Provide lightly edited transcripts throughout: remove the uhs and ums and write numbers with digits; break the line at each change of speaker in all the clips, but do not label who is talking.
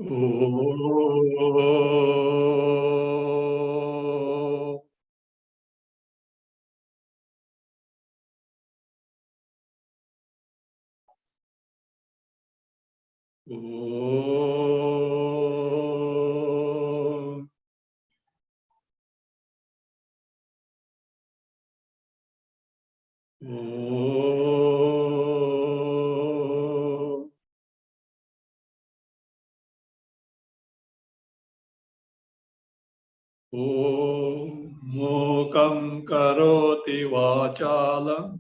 Oh. Oh. Oh. Om Mukam Karoti Vachalam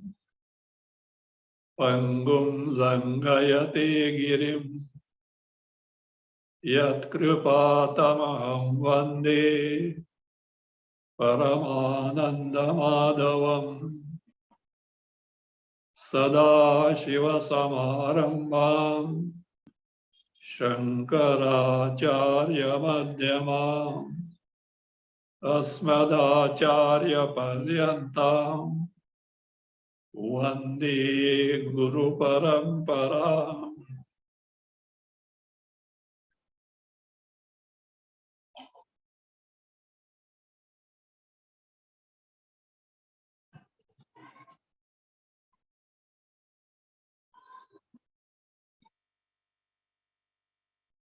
Pangum Langayate Girim Yat Kripatamaham Vande Paramananda Madhavam Sada Shiva Samarambam Shankaracharya Madhyamam Asmadacharya Paryantam Vande Guru Parampara.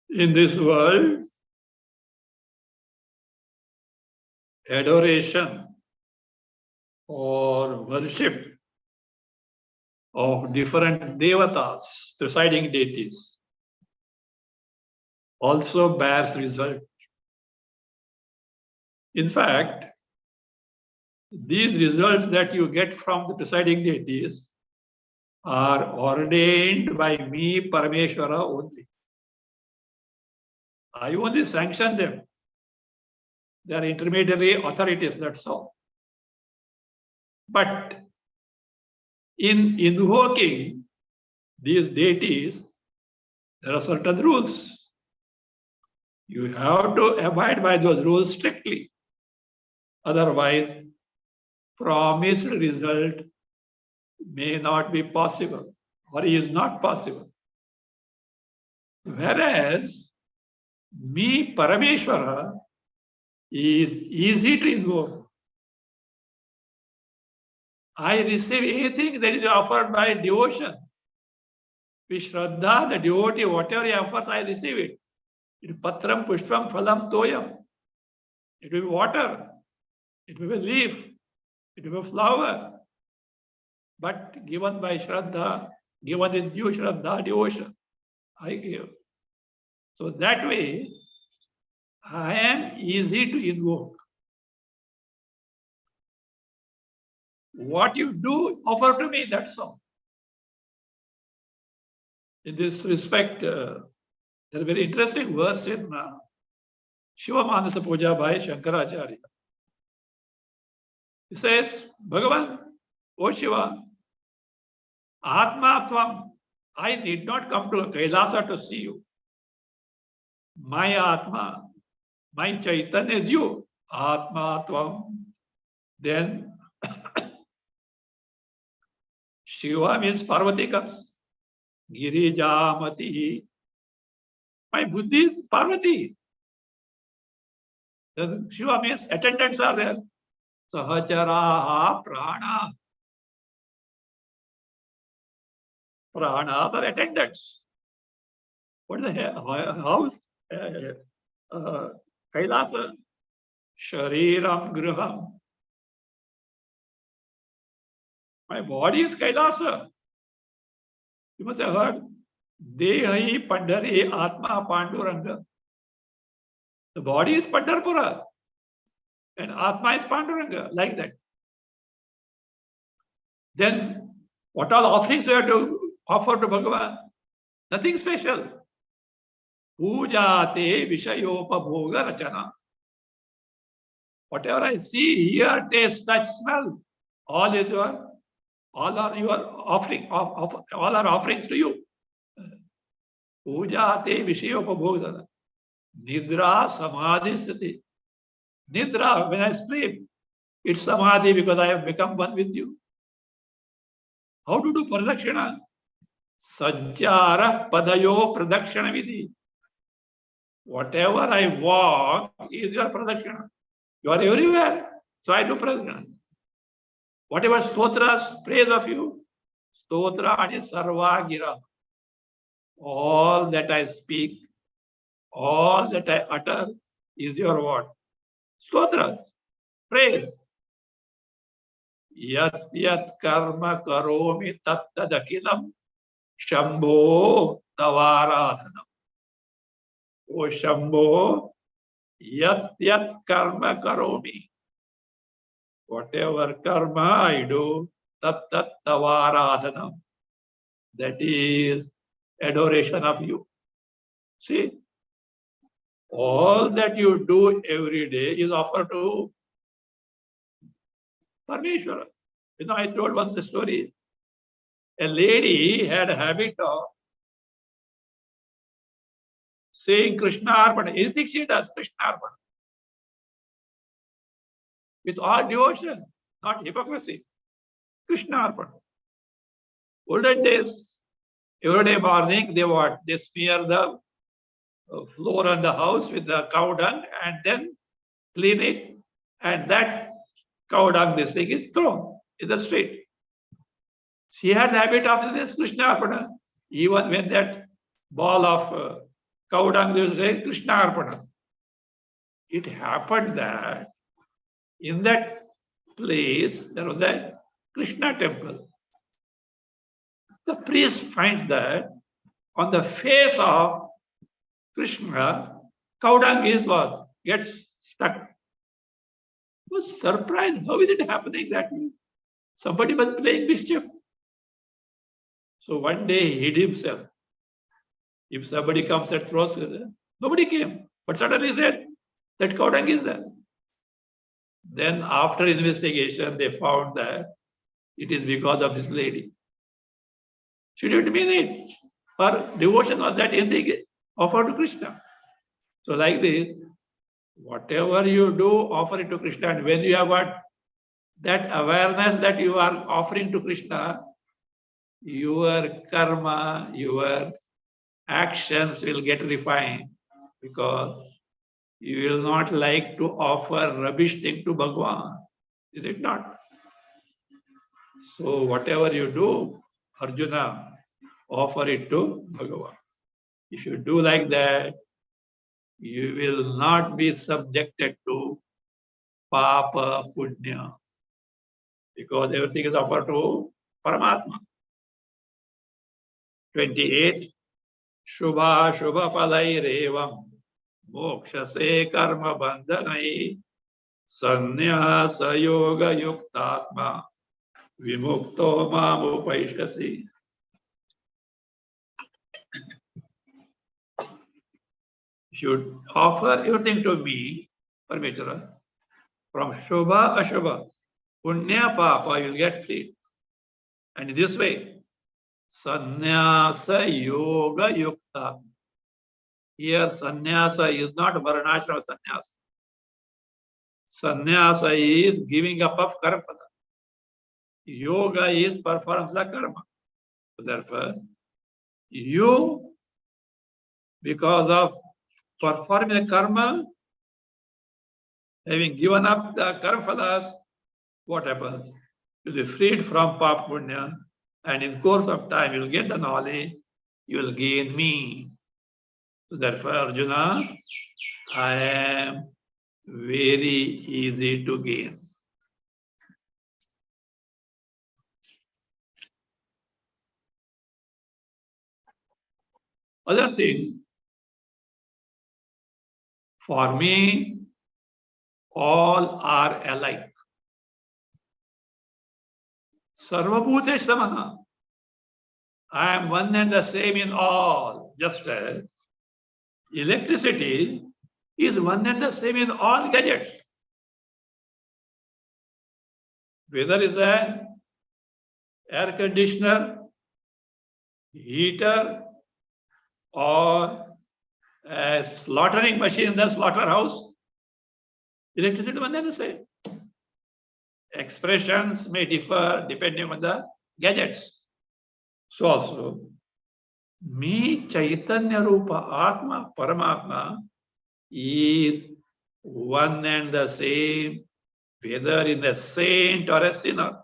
In this world, adoration or worship of different devatas, presiding deities, also bears result. In fact, these results that you get from the presiding deities are ordained by me, Parameshwara, only. I only sanction them. They are intermediary authorities, that's all. But in invoking these deities, there are certain rules. You have to abide by those rules strictly. Otherwise, promised result may not be possible or is not possible. Whereas me, Parameshwara, is easy to invoke. I receive anything that is offered by devotion. With Shraddha, the devotee, whatever he offers, I receive it. It is patram, pushpam, phalam, toyam. It will be water. It will be leaf. It will be flower. But given by Shraddha, given with due Shraddha, devotion, I give. So that way, I am easy to invoke. What you do, offer to me, that's all. In this respect, there's a very interesting verse in Shiva Manasa Puja by Shankaracharya. He says, Bhagavan, O Shiva, Atma Tvam, I need not come to Kailasa to see you. My Atma, my Chaitanya is you. Atma Tvam. Then Shiva means Parvati comes. Girijamati. My Buddhi is Parvati. Shiva means attendants are there. Sahacharaha prana. Pranas are attendants. What is the house? Kailasa. Shariram Griham. My body is Kailasa. You must have heard. Dehi Pandari Atma Panduranga. The body is Pandarpura. And Atma is Panduranga. Like that. Then what all offerings you have to offer to Bhagavan? Nothing special. Puja te Vishayopabhoga Rachana. Whatever I see, hear, taste, touch, smell, all are your offering, all are offerings to you. Puja te Vishayopabhoga. Nidra Samadhi Sati. Nidra, when I sleep, it's Samadhi because I have become one with you. How to do Pradakshina? Sajjara Padayo Pradakshina Vidhi. Whatever I walk is your pradakshina. You are everywhere. So I do pradakshina. Whatever stotras, praise of you, stotra is sarva gira. All that I speak, all that I utter is your what? Stotras, praise. Yat yat karma karomi tat tadakilam shambho tavaradhanam. O Shambho, yat yat karma karomi. Whatever karma I do, tat tat tavaradhanam. That is adoration of you. See, all that you do every day is offered to Parmeshwara. You know, I told once a story. A lady had a habit of saying Krishna Arpana. Anything she does, Krishna Arpana. With all devotion, not hypocrisy. Krishna Arpana. Olden days, every day morning, they what? They smear the floor on the house with the cow dung and then clean it. And that cow dung, this thing is thrown in the street. She had the habit of this Krishna Arpana. Even when that ball of cow dung, they will say Krishna Arpana. It happened that in that place there was a Krishna temple. The priest finds that on the face of Krishna, cow dung is what? Gets stuck. He was surprised. How is it happening that way? Somebody was playing mischief. So one day he hid himself. If somebody comes and throws it, nobody came. But suddenly he said, that cow dung is there. Then after investigation, they found that it is because of this lady. She didn't mean it. Her devotion was that anything offered to Krishna. So like this, whatever you do, offer it to Krishna. And when you have got that awareness that you are offering to Krishna, your karma, your actions will get refined, because you will not like to offer rubbish thing to Bhagwan. Is it not? So whatever you do, Arjuna, offer it to Bhagavan. If you do like that, you will not be subjected to Papa Punya, because everything is offered to Paramatma. 28. Shubha Shubha Palai Revam Moksha Se Karma Bandhanai Sannyasa Yoga Yuktatma Vimukto Mamupaishasi. Should offer everything to me, Parmeshwara, from Shubha Ashubha, Punya Papa, you will get free. And in this way, Sannyasa Yoga Yukta. Here, Sannyasa is not Varnashrama Sannyasa. Sannyasa is giving up of karma. Yoga is performance of karma. Therefore, you, because of performing the karma, having given up the karma, what happens? You will be freed from Papa Punya, and in course of time you will get the knowledge, you will gain me. So therefore, Arjuna, I am very easy to gain. Other thing, for me, all are alike. Sarvabhute Samaha. I am one and the same in all, just as electricity is one and the same in all gadgets. Whether it's an air conditioner, heater, or a slaughtering machine in the slaughterhouse, electricity is one and the same. Expressions may differ depending on the gadgets. So also, me Chaitanya Rupa Atma Paramatma is one and the same, whether in a saint or a sinner.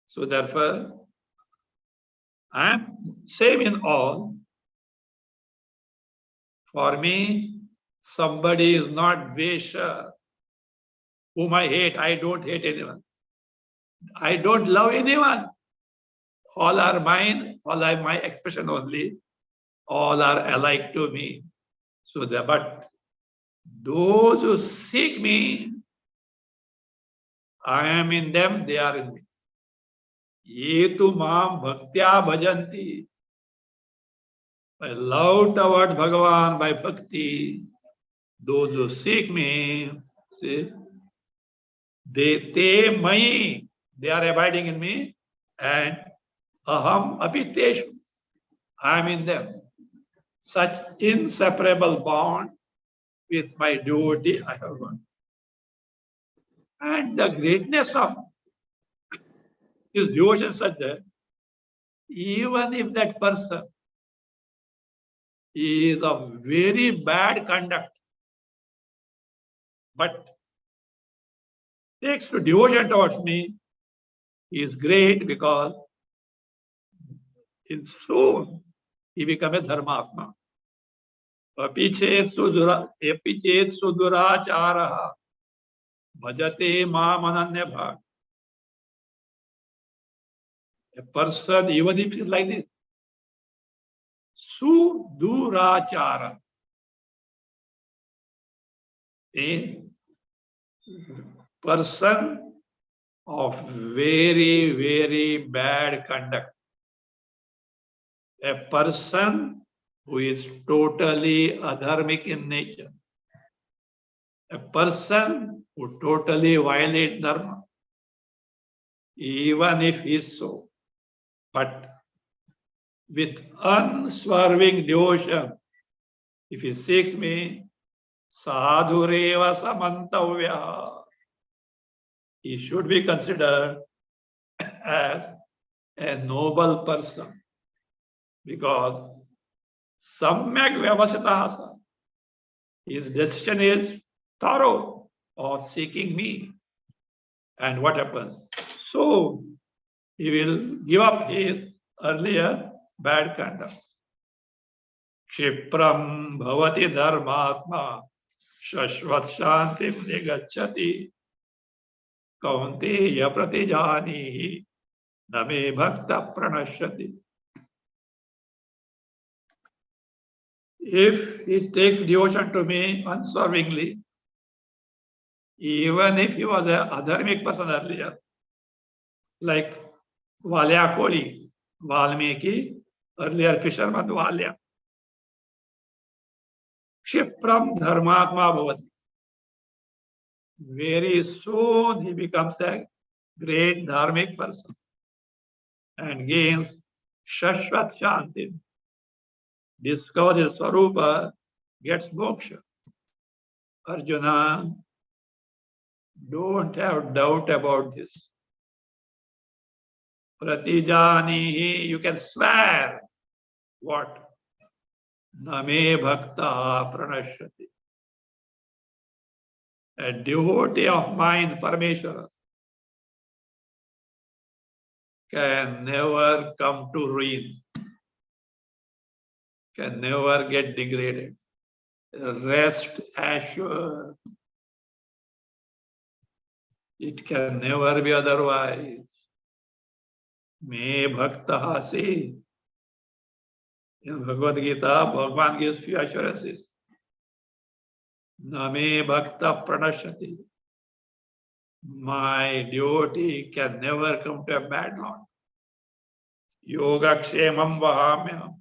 So therefore, I am same in all. For me, somebody is not Vesha, whom I hate. I don't hate anyone. I don't love anyone. All are mine, all are my expression only. All are alike to me. So but those who seek me, I am in them, they are in me. Ye tu maam bhaktya bhajanti. By love toward Bhagavan, by bhakti, those who seek me, see, te mai, they are abiding in me, and aham apiteshu, I am in them. Such inseparable bond with my devotee I have got. And the greatness of his devotion is such that even if that person is of very bad conduct, but takes to devotion towards me, he is great because in soon he becomes a dharmatma. Apichet sudurachara bhajate mam ananya bhag. A person, even if he is like this, sudurachara, a person of very, very bad conduct, a person who is totally adharmic in nature, a person who totally violates dharma, even if he is so, but with unswerving devotion, if he seeks me, sadhureva samantavya, he should be considered as a noble person, because samyak vyavasitah, his decision is thorough of seeking me. And what happens? So he will give up his earlier bad conduct. Kshipram bhavati dharmatma shashvat shantim nigacchati kaunteya pratijani name bhakta pranashyati. If he takes devotion to me unswervingly, even if he was an adharmic person earlier, like Valya Koli, Valmiki, earlier fisherman Valya, Kshipram dharmatma bhavati. Very soon he becomes a great dharmic person and gains shashvat shanti. Discovers his swarupa, gets moksha. Arjuna, don't have doubt about this. Pratijanihi, you can swear. What? Name bhakta pranashyati. A devotee of mine, Parameshwara, can never come to ruin, can never get degraded. Rest assured. It can never be otherwise. Me bhakta se. In Bhagavad Gita, Bhagavan gives few assurances. Name bhakta pranashyati. My devotee can never come to a bad lot. Yoga kshemam vahamyam.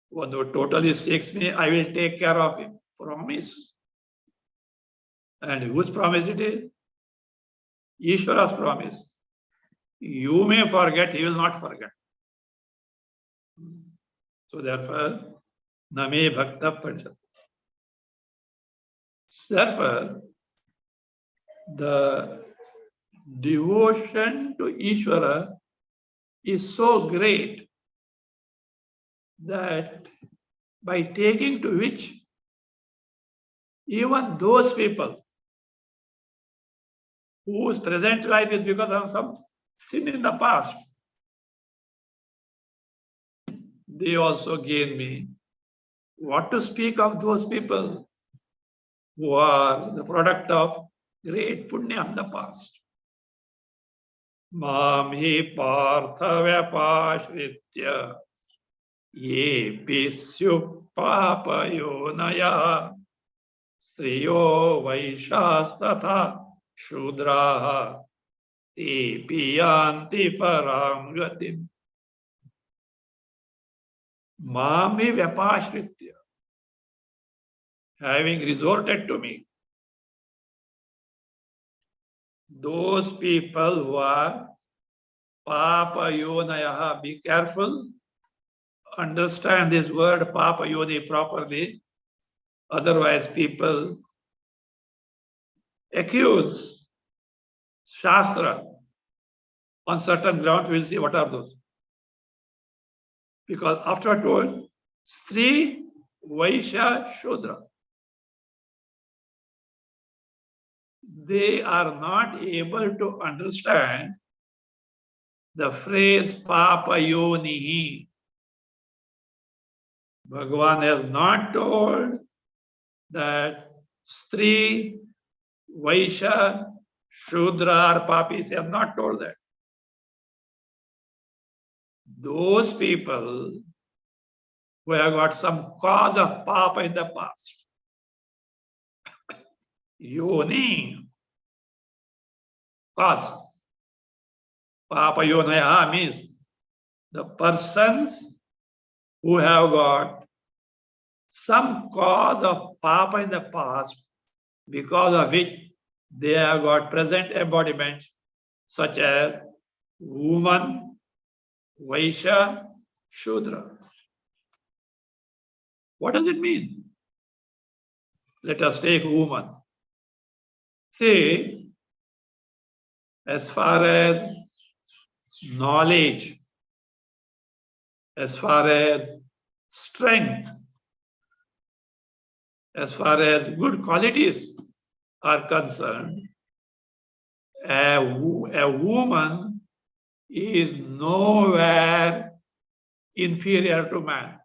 One who totally seeks me, I will take care of him. Promise. And whose promise it is? Ishvara's promise. You may forget, he will not forget. So therefore, Name Bhakta Pranashyati. Therefore, the devotion to Ishvara is so great that by taking to which even those people whose present life is because of some sin in the past, they also gain me. What to speak of those people who are the product of great punya in the past? Mam hi partha vyapashritya ye pisyu papayonaya sriyo vaishas tatha shudraha te piyanti param gatim. Mam hi vyapashritya, having resorted to me, those people who are papa yonaya, be careful, understand this word papa yoni properly, otherwise people accuse Shastra on certain grounds. We'll see what are those. Because after I told Sri, Vaishya, Shudra, they are not able to understand the phrase Papa Yonihi. Bhagwan has not told that Sri, Vaishya, Shudra or Papis have not told that. Those people who have got some cause of Papa in the past, Yoni, cause. Papa Yonaya means the persons who have got some cause of Papa in the past, because of which they have got present embodiment, such as woman, Vaishya, Shudra. What does it mean? Let us take woman. See, as far as knowledge, as far as strength, as far as good qualities are concerned, a woman is nowhere inferior to man.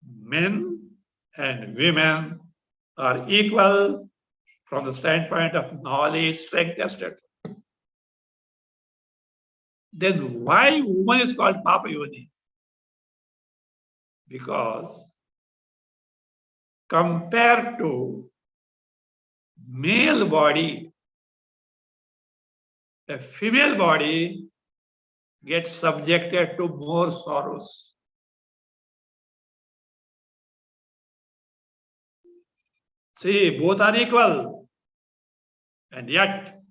Men and women are equal from the standpoint of knowledge, strength, etc. Then why woman is called Papa Yoni? Because compared to male body, a female body gets subjected to more sorrows. See, both are equal, and yet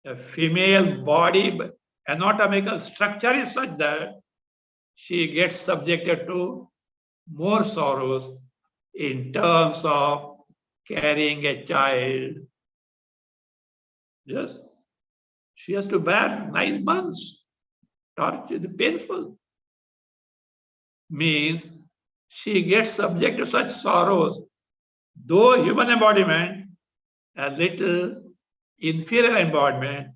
a female body anatomical structure is such that she gets subjected to more sorrows in terms of carrying a child. Yes, she has to bear 9 months. Torture, painful. Means she gets subject to such sorrows, though human embodiment, a little inferior embodiment,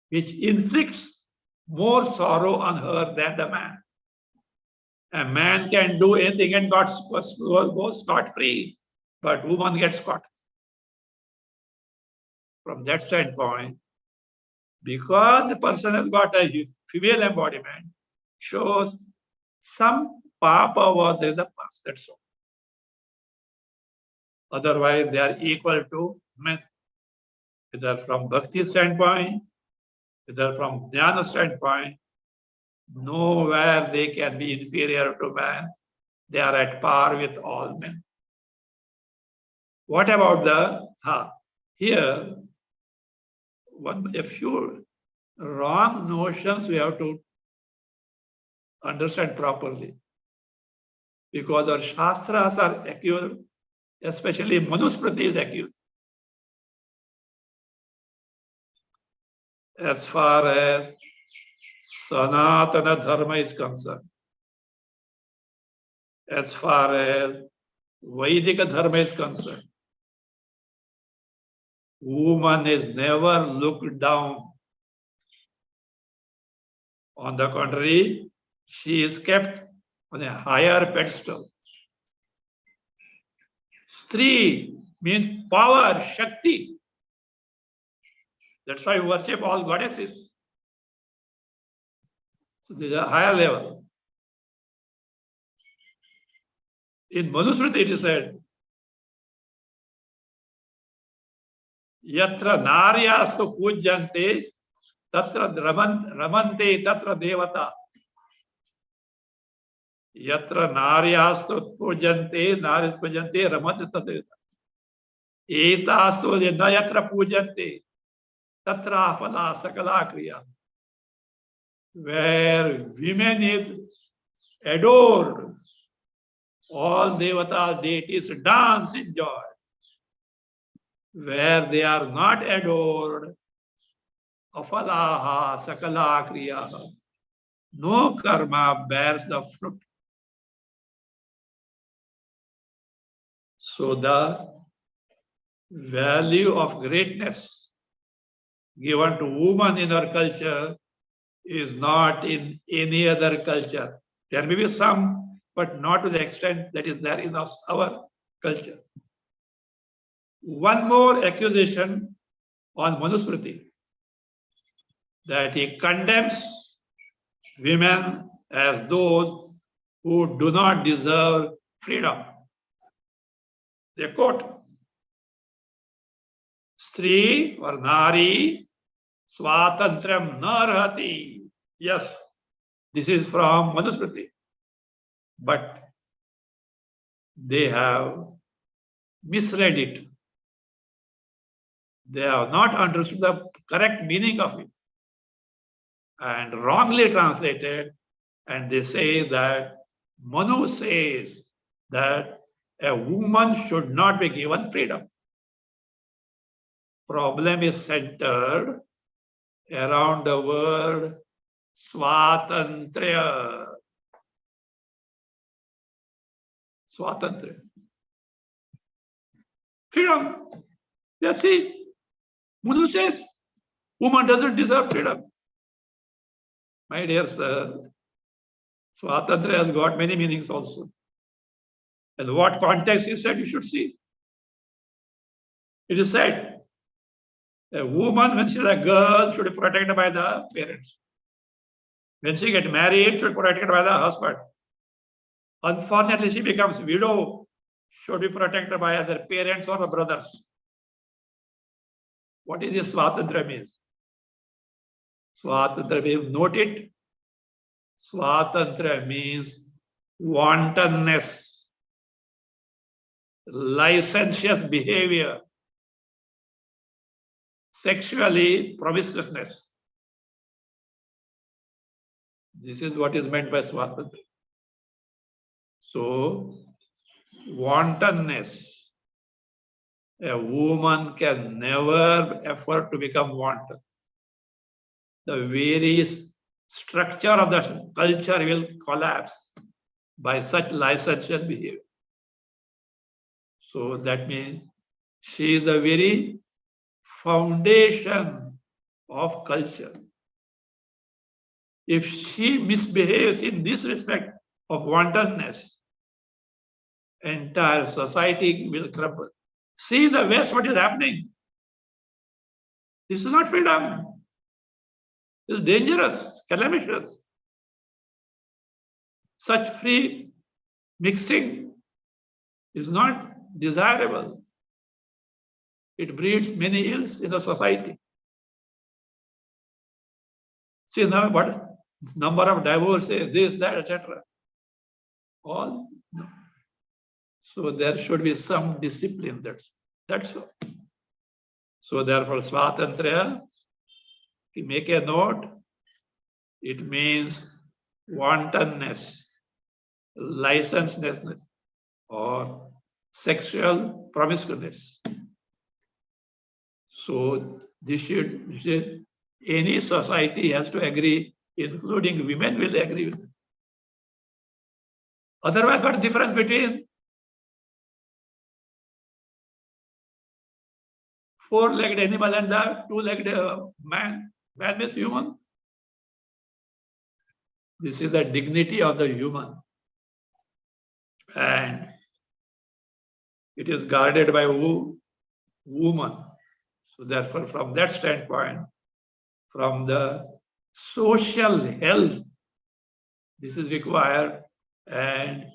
which inflicts more sorrow on her than the man. A man can do anything and goes scot-free, but woman gets caught. From that standpoint, because the person has got a female embodiment, shows some papa was there in the past, that's all. Otherwise, they are equal to men, either from bhakti standpoint, either from jnana standpoint. Nowhere they can be inferior to man. They are at par with all men. What about the here? A few wrong notions we have to understand properly, because our shastras are accused, especially Manusmriti is accused. As far as Sanatana Dharma is concerned, as far as Vedic Dharma is concerned, woman is never looked down. On the contrary, she is kept on a higher pedestal. Stree means power, Shakti. That's why we worship all goddesses. So this is a higher level. In Manusmriti it is said, Yatra naryastu pujyante, tatra ramante tatra devata. Yatra naryastu pujyante, naris pujyante, ramante tatra devata. Etastu na yatra pujyante, tatra apala sakala kriya. Where women is adored, all devatas, deities dance in joy. Where they are not adored, afalaha sakala kriya, no karma bears the fruit. So the value of greatness given to woman in our culture is not in any other culture. There may be some, but not to the extent that is there in our culture. One more accusation on Manusmriti, that he condemns women as those who do not deserve freedom. They quote, Stree or Nari Swatantram Narhati. Yes, this is from Manusmriti. But they have misread it. They have not understood the correct meaning of it and wrongly translated. And they say that Manu says that a woman should not be given freedom. Problem is centered around the word Swatantriya. Swatantriya. Freedom. That's it. Manu says woman doesn't deserve freedom. My dear sir, Swatantriya has got many meanings also. And what context is said, you should see. It is said, a woman, when she is a girl, should be protected by the parents. When she gets married, should be protected by the husband. Unfortunately, she becomes widow, should be protected by either parents or the brothers. What is this Swatantriya means? Swatantriya means, note it. Swatantriya means wantonness, licentious behavior, sexually promiscuousness. This is what is meant by Swatantriya. So, wantonness. A woman can never afford to become wanton. The very structure of the culture will collapse by such licentious behavior. So that means she is the very foundation of culture. If she misbehaves in this respect of wantonness, entire society will crumble. See the West, what is happening. This is not freedom. This is dangerous, calamitous. Such free mixing is not desirable. It breeds many ills in the society. See now what number of divorces, this, that, etc. All. So there should be some discipline. That's all. So therefore, Swatantriya, to make a note, it means wantonness, licentiousness, or sexual promiscuousness. So this should any society has to agree, including women will agree with it. Otherwise, what is the difference between four-legged animal and the two-legged man? Man means human. This is the dignity of the human. And it is guarded by who? Woman. So therefore, from that standpoint, from the social health, this is required, and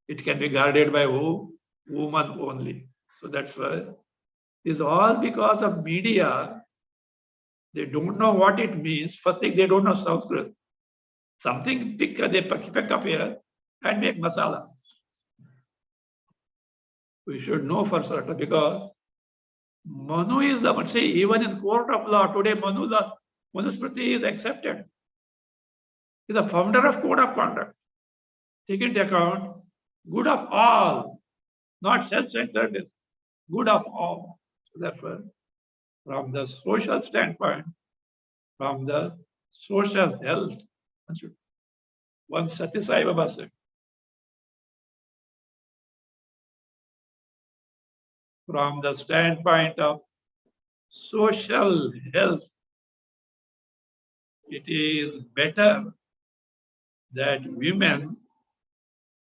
it can be guarded by who? Woman only. So that's why this is all because of media. They don't know what it means. First thing, they don't know Sanskrit. Something thick they pick up here and make masala. We should know for certain, because Manu is the, see, even in court of law today, Manusmriti is accepted. He is the founder of code of conduct. Take into account good of all, not self-centered, good of all. So therefore, from the social standpoint, from the social health, one Sati Sai Baba said, from the standpoint of social health, it is better that women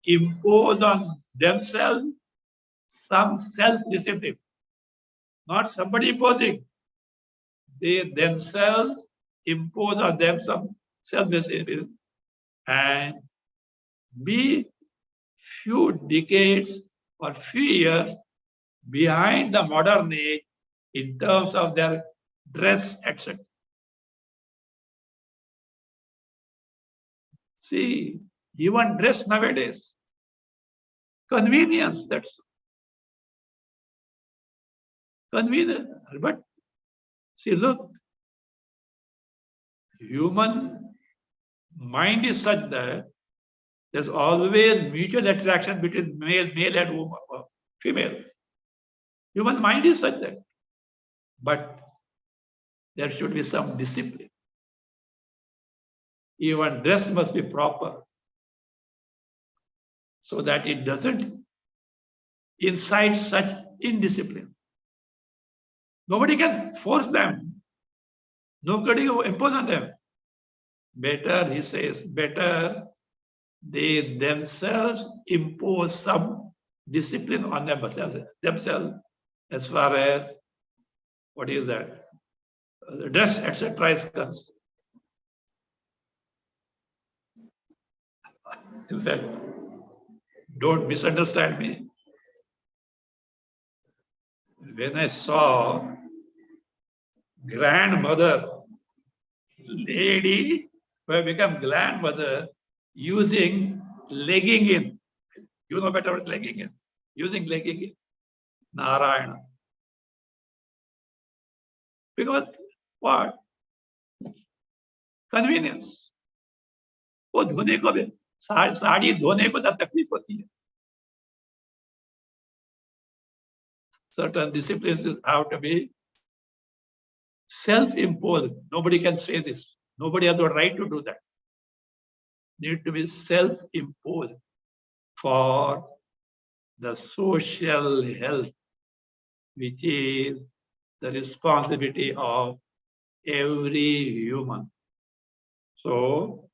impose on themselves some self-discipline, not somebody imposing. They themselves impose on them some self-discipline and be few decades or few years behind the modern age in terms of their dress, etc. See, even dress nowadays, convenience, that's convenient. But see, look, human mind is such that there's always mutual attraction between male and woman, female. Human mind is such that. But there should be some discipline. Even dress must be proper, so that it doesn't incite such indiscipline. Nobody can force them. Nobody will impose on them. Better, he says, better they themselves impose some discipline on themselves as far as, what is that, the dress, etc. is concerned. In fact, don't misunderstand me. When I saw grandmother, lady who have become grandmother using legging in, you know better what legging in, using legging in, Narayana. Because what? Convenience. वो धोने को भी साड़ी धोने को तब तकलीफ होती है. Certain disciplines have to be self-imposed. Nobody can say this. Nobody has a right to do that. Need to be self-imposed for the social health, which is the responsibility of every human. So,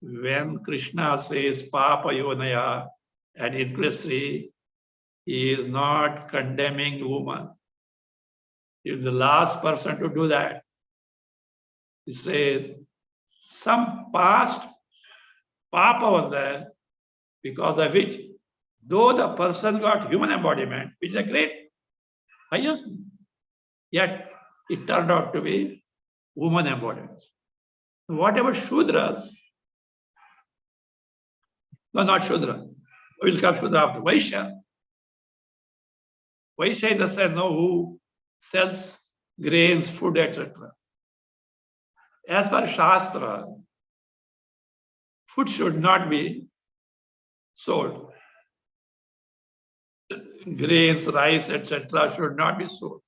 when Krishna says Papa Yonaya and implicitly, he is not condemning woman. He is the last person to do that. He says some past Papa was there, because of which, though the person got human embodiment, which is a great highest, yet it turned out to be woman embodiment. Whatever Shudras, no, not Shudra, we'll come to the after. Vaishya. Vaishya in the sense, no, who sells grains, food, etc. As per Shastra, food should not be sold. Grains, rice, etc. should not be sold.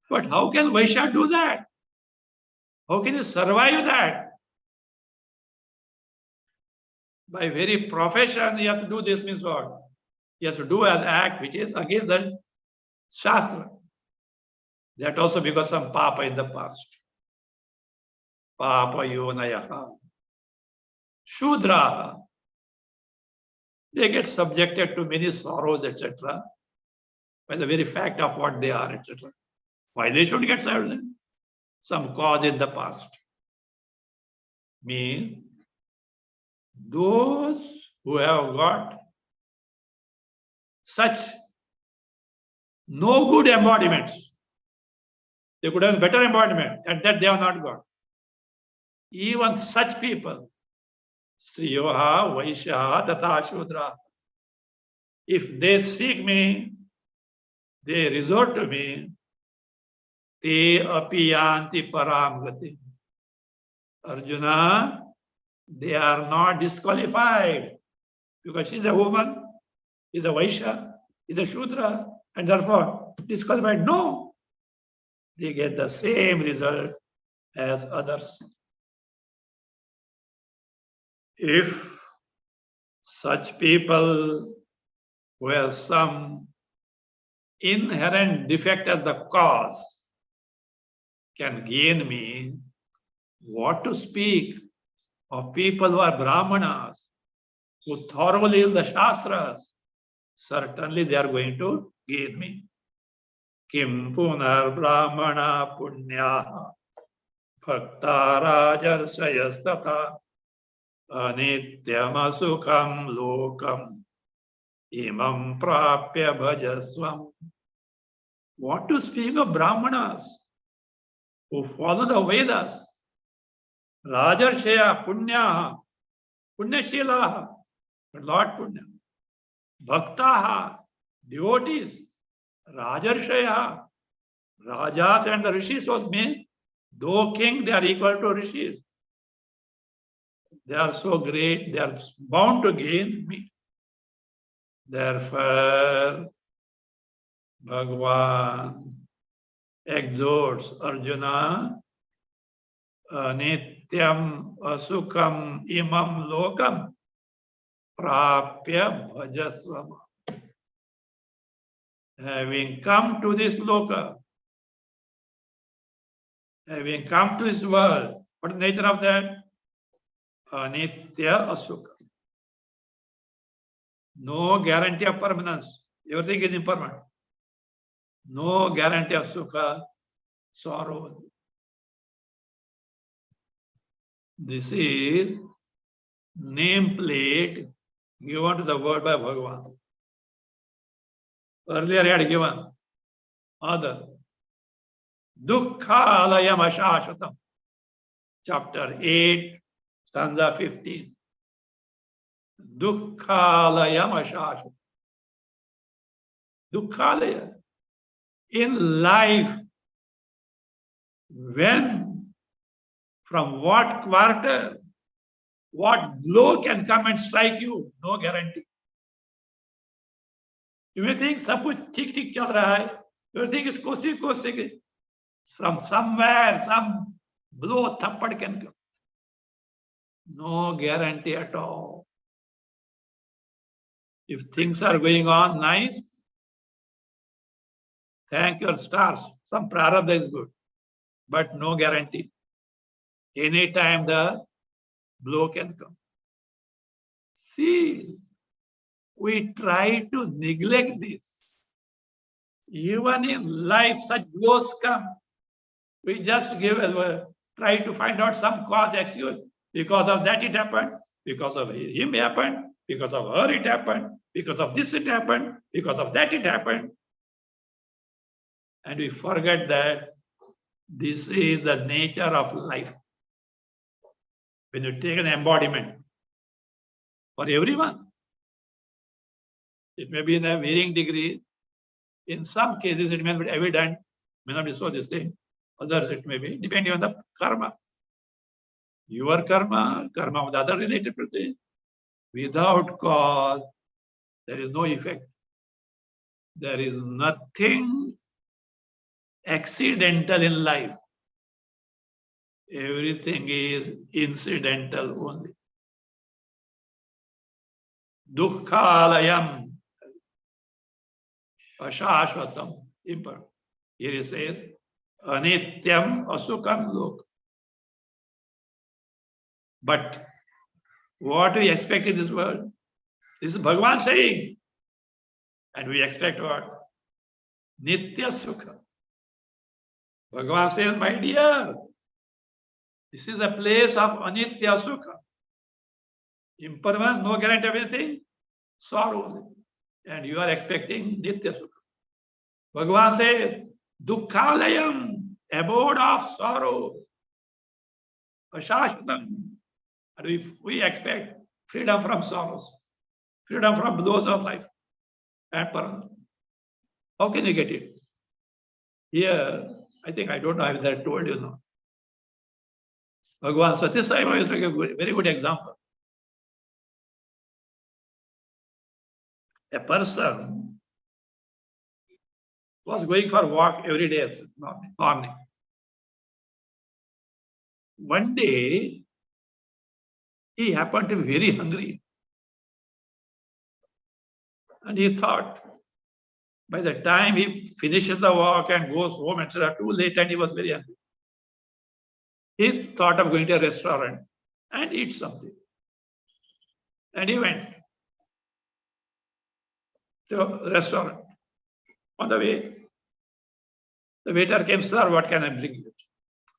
But how can Vaishya do that? How can he survive that? By very profession, he has to do this means what? He has to do an act which is against the Shastra. That also because some papa in the past. Papa yonayaha. Shudra. They get subjected to many sorrows, etc. by the very fact of what they are, etc. Why they should get served? Some cause in the past. Means those who have got such no good embodiments, they could have better embodiment, and that they have not got. Even such people, Sriyoha, Vaishya, Tata Shudra, if they seek me, they resort to me, te apiyanti param gati. Arjuna, they are not disqualified because she's a woman, is a Vaishya, is a Shudra, and therefore disqualified. No, they get the same result as others. If such people who have some inherent defect as the cause can gain me, what to speak of people who are Brahmanas, who thoroughly use the Shastras? Certainly they are going to gain me. Kim punar Brahmana punya bhakta rajarsayastata anityam asukam lokam imam prapya bhajasvam. What to speak of Brahmanas who follow the Vedas? Rajarshaya punya, punyashila, Lord Punya. Bhaktaha, devotees. Rajarshaya, Rajas and the Rishis was mean, though king, they are equal to Rishis. They are so great, they are bound to gain me. Therefore, Bhagwan exhorts Arjuna, Nityam asukam imam lokam prapya bhajasvama. Having come to this loka, having come to this world, what is the nature of that? Anitya asukha. No guarantee of permanence. Everything is impermanent. No guarantee of sukha, sorrow. This is nameplate given to the word by Bhagavan. Earlier he had given other. Dukkhalayam ashashvatam. Chapter 8, stanza 15. Dukkhalayam ashashvatam. Dukkhalaya. In life, when, from what quarter, what blow can come and strike you, no guarantee. You may think, सब कुछ ठीक-ठीक चल रहा है. You think it's Kosi from somewhere, some blow, thappad can come. No guarantee at all. If things are going on nice, thank your stars. Some prarabdha is good, but no guarantee. Anytime the blow can come. See, we try to neglect this. Even in life, such blows come. We just try to find out some cause, excuse. Because of that it happened. Because of him it happened. Because of her it happened. Because of this it happened. Because of that it happened. And we forget that this is the nature of life. When you take an embodiment for everyone, it may be in a varying degree. In some cases, it may be evident, may not be so the same. Others, it may be, depending on the karma. Your karma, karma with other related things. Without cause, there is no effect. There is nothing accidental in life. Everything is incidental only. Dukkhalayam ashashvatam. Impermanent. Here he says, anityam asukam lok. But what do we expect in this world? This is Bhagavan saying. And we expect what? Nitya Sukha. Bhagavan says, my dear, this is the place of Anitya Sukha. Impermanent, no guarantee of anything, sorrow. And you are expecting Nitya Sukha. Bhagavan says, Dukkhalayam, abode of sorrow. Ashashvatam. And we expect freedom from sorrows, freedom from those of life. And permanent. How can you get it? Here, I think I don't know if I told you now. Bhagavan Satya Sai Baba is a very good example. A person was going for a walk every day at morning. One day, he happened to be very hungry. And he thought, by the time he finishes the walk and goes home, etc., too late, and he was very hungry. He thought of going to a restaurant and eat something. And he went to a restaurant. On the way, the waiter came, sir, what can I bring you? He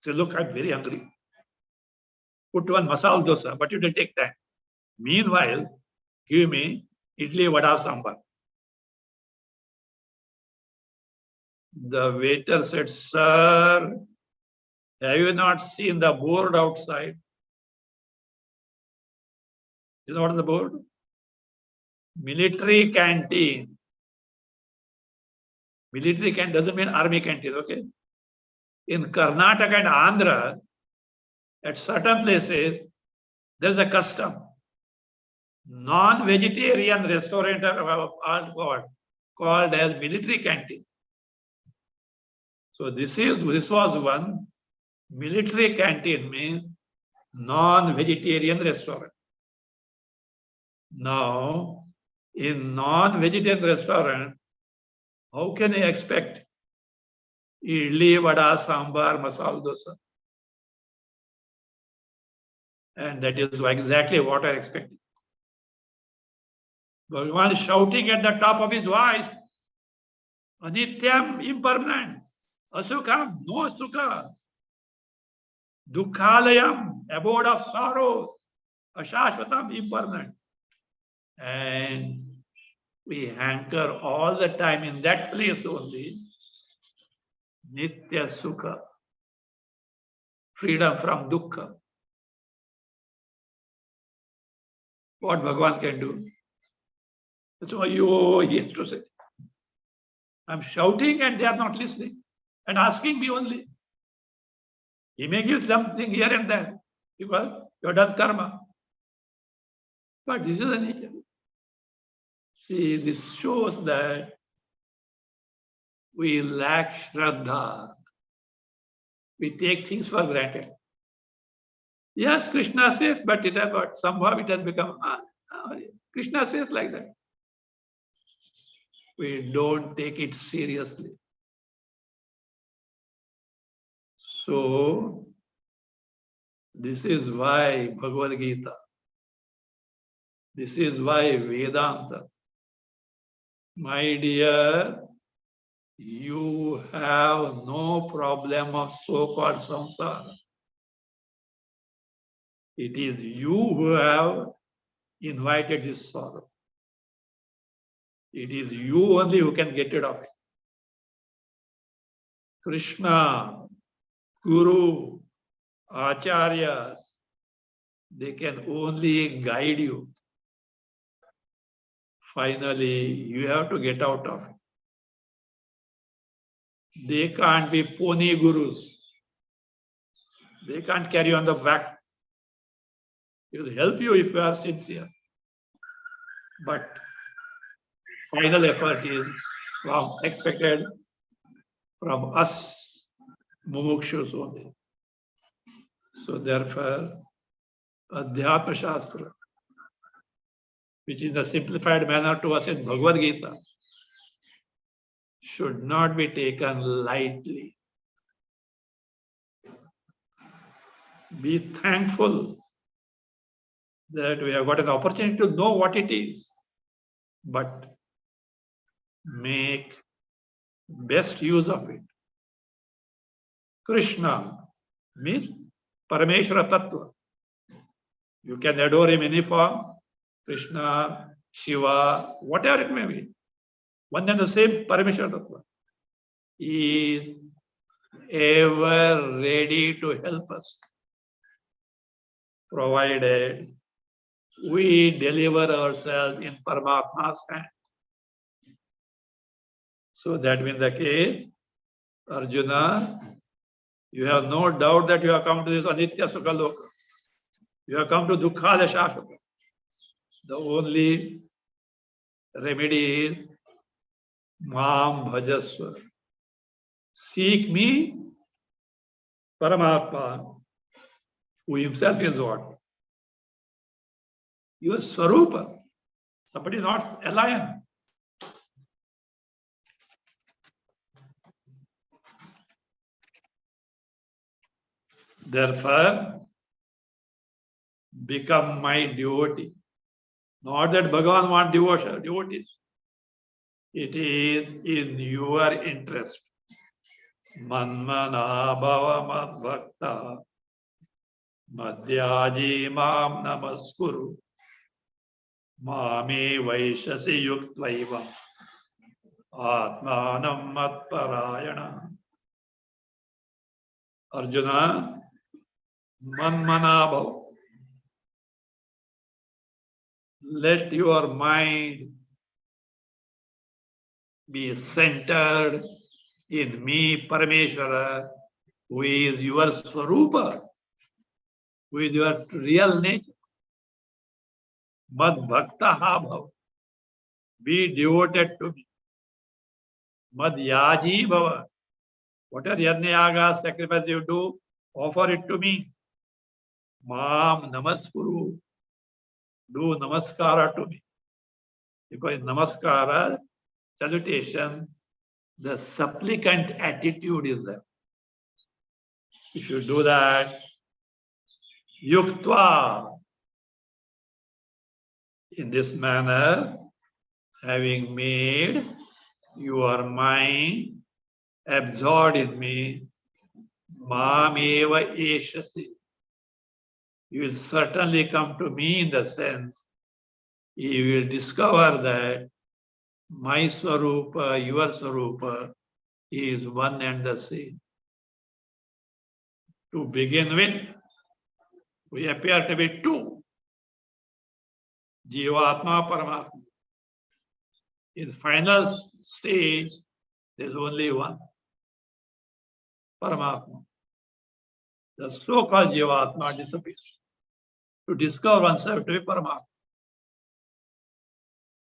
said, look, I'm very hungry. Put one masala dosa, but it will take time. Meanwhile, give me idli, vada, sambar. The waiter said, sir, have you not seen the board outside? You know what is the board? Military canteen. Military canteen doesn't mean army canteen, okay? In Karnataka and Andhra, at certain places, there's a custom. Non-vegetarian restaurant are called as military canteen. So this was one. Military canteen means non-vegetarian restaurant. Now, in non-vegetarian restaurant, how can you expect idli, vada, sambar, masala dosa? And that is exactly what I expected. Bhagavan is shouting at the top of his voice, Anityam, impermanent. Asukam, no sukha. Dukkhalayam, abode of sorrows. Ashashvatam, impermanent. And we hanker all the time in that place only. Nitya Sukha. Freedom from dukkha. What Bhagavan can do? So, he has to say. I'm shouting and they are not listening and asking me only. He may give something here and there because you have done karma. But this is the nature. See, this shows that we lack Shraddha. We take things for granted. Yes, Krishna says, but somehow it has become, Krishna says like that. We don't take it seriously. So, this is why Bhagavad Gita, this is why Vedanta. My dear, you have no problem of so-called samsara. It is you who have invited this sorrow. It is you only who can get rid of it. Krishna, Guru, Acharyas, they can only guide you. Finally, you have to get out of it. They can't be pony gurus. They can't carry on the back. It will help you if you are sincere. But final effort is expected from us, mumukshus only. So therefore, Adhyatma Shastra which is the simplified manner to us in Bhagavad Gita, should not be taken lightly. Be thankful that we have got an opportunity to know what it is, but make best use of it. Krishna means Parameshwara Tattva. You can adore him in any form, Krishna, Shiva, whatever it may be. One and the same Parameshwara Tattva. He is ever ready to help us, provided we deliver ourselves in Paramatma's hand. So that being the case, Arjuna, you have no doubt that you have come to this Anitya Sukha Loka. You have come to Dukkha Shashvata. The only remedy is Mam Bhajasva. Seek me, Paramatma, who himself is what? Your Swarupa. Somebody not a lion. Therefore, become my devotee. Not that Bhagavan wants devotees. It is in your interest. Manmana bhava madbhakta madhyaji mam namaskuru mame vaishasi yuktvaiva atmanam matparayana. Arjuna, manmana bhava. Let your mind be centered in me, Parameshwara, who is your Swarupa, who is your real nature. Mad Bhakta Bhava. Be devoted to me. Mad Yaji Bhava. Whatever Yajna Yaga sacrifice you do, offer it to me. Mam Namaskuru. Do Namaskara to me. Because Namaskara, salutation, the supplicant attitude is there. If you do that, Yuktva, in this manner, having made your mind absorbed in me, Mam eva eshasi. You will certainly come to me in the sense, you will discover that my Swarupa, your Swarupa, is one and the same. To begin with, we appear to be two. Jivatma, Paramatma. In final stage, there is only one. Paramatma. The so-called Jivatma disappears. To discover oneself to be Paramatma.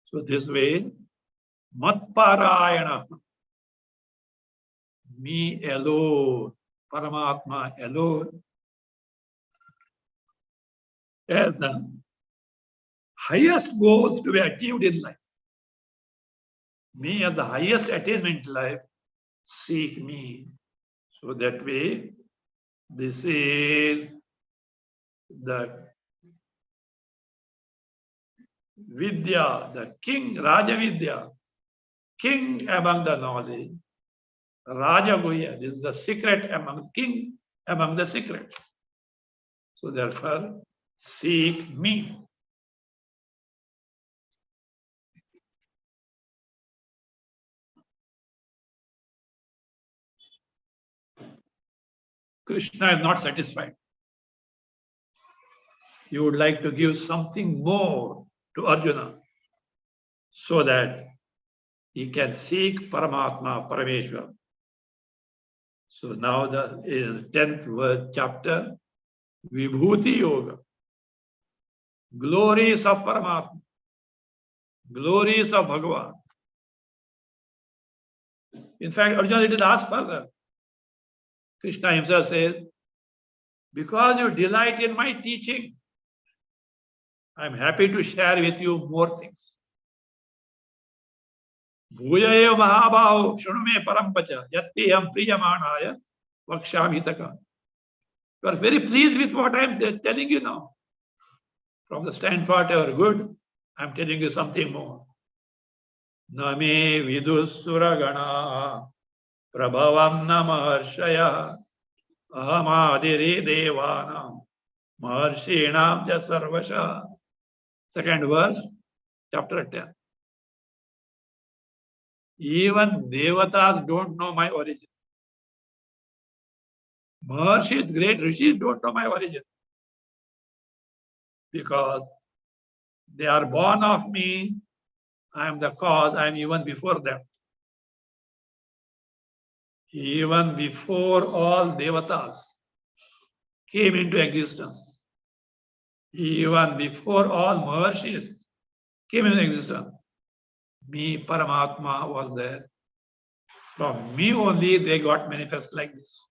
So this way, Matparayana, me alone, Paramatma alone, as the highest goal to be achieved in life. Me as the highest attainment in life, seek me. So that way, this is the Vidya, the king, Raja Vidya, king among the knowledge, Raja Guhya, this is the secret among king, among the secret. So therefore, seek me. Krishna is not satisfied. He would like to give something more to Arjuna so that he can seek Paramatma, Parameshwar. So now the 10th chapter, Vibhuti Yoga. Glories of Paramatma. Glories of Bhagavan. In fact, Arjuna did ask further. Krishna himself says, because you delight in my teaching, I'm happy to share with you more things. Bhujayo mahabhaho shrunume parampacha yatteham priyamanaya vakshamitaka. You are very pleased with what I'm telling you now. From the standpoint of good, I'm telling you something more. Name vidussuragana prabhavam namarshaya ahamadiri devanam maharshinam ja sarvasha. Second verse, chapter 10. Even devatas don't know my origin. Maharshis, great rishis don't know my origin. Because they are born of me, I am the cause, I am even before them. Even before all devatas came into existence, even before all Maharshis came into existence, me, Paramatma, was there. From me only they got manifest like this.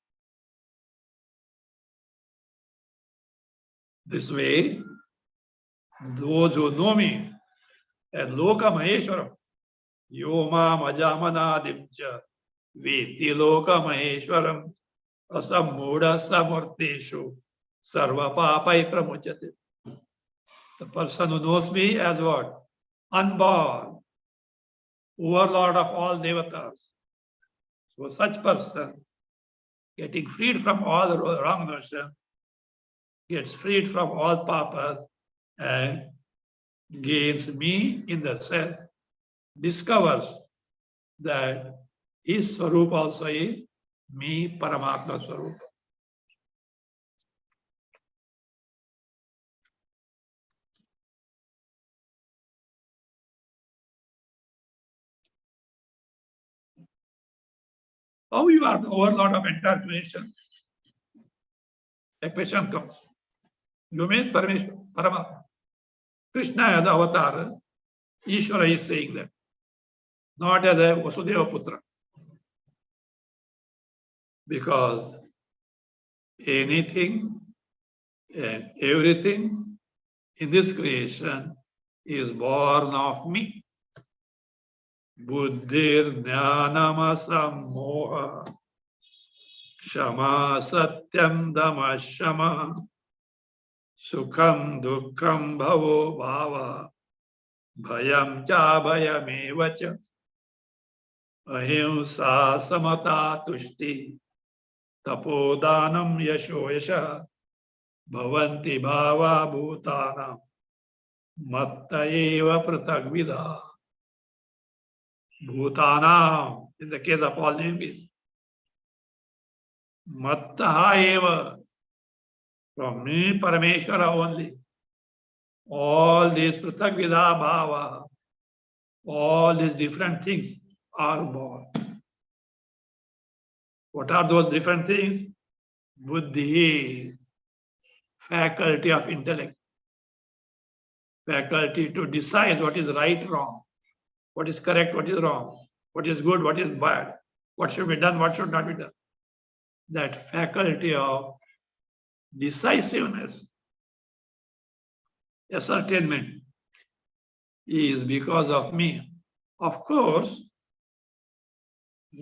This way, those who know me as Loka Maheshwaram, Yoma Majamanadimcha, Veti Loka Maheshwaram, Asam Muda Samurteshu, Sarva Papai Pramuchate. The person who knows me as what? Unborn, overlord of all devatas. So such person, getting freed from all the wrong notion, gets freed from all papas and gains me in the sense, discovers that his Swarup also is me, Paramatma Swarup. How you are the overlord of entire creation? A question comes. You means Parameshwar, Paramatma. Krishna as the avatar, Ishvara is saying that, not as a Vasudeva Putra. Because anything and everything in this creation is born of me. Buddhir jnanam moha Shama satyam dama shama sukham dukkham bhavo bhava bhayam cha bhayamevacha ahimsa samata tushti tapodanam yasho yasha bhavanti bhava bhutanam matta eva pratagvidha. Bhutanam, in the case of all names, matta eva, from me, Parameshwara only. All these pratagvidha bhava, all these different things are born. What are those different things? Buddhi, faculty of intellect, faculty to decide what is right, wrong, what is correct, what is wrong, what is good, what is bad, what should be done, what should not be done. That faculty of decisiveness, ascertainment, is because of me. Of course,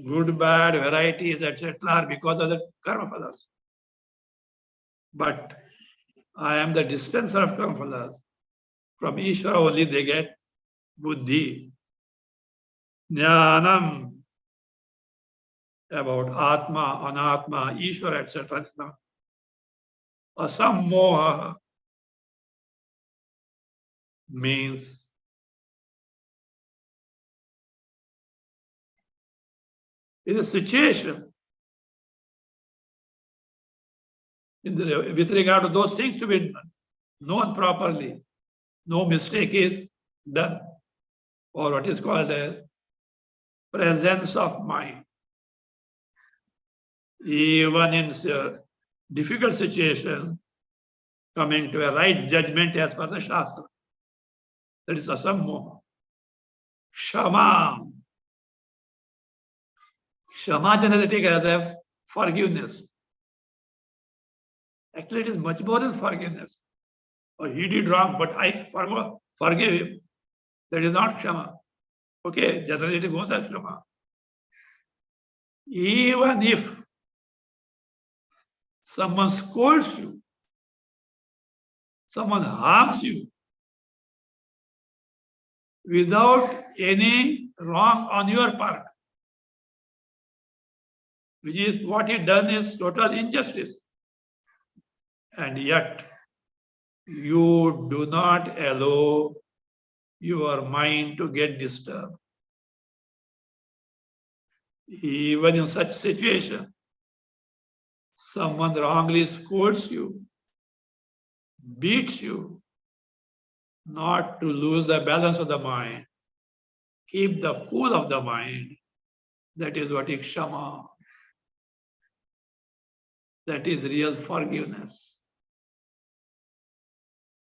good, bad, varieties, etc. are because of the karma phalas. But I am the dispenser of karma phalas. From Ishvara only they get buddhi, jnanam, about Atma, Anatma, Ishvara, etc. Asammoha means in a situation with regard to those things to be known properly, no mistake is done, or what is called a presence of mind. Even in difficult situation, coming to a right judgment as per the Shastra. That is asammoha. Shama. Shama generally taken as a forgiveness. Actually, it is much more than forgiveness. or he did wrong, but I forgive him. That is not Kshama. Okay, generally it is more than Kshama. Even if someone scolds you, someone harms you, without any wrong on your part, which is what he done is total injustice. And yet, you do not allow your mind to get disturbed. Even in such situation, someone wrongly scolds you, beats you, not to lose the balance of the mind. Keep the cool of the mind. That is what is Kshama. That is real forgiveness.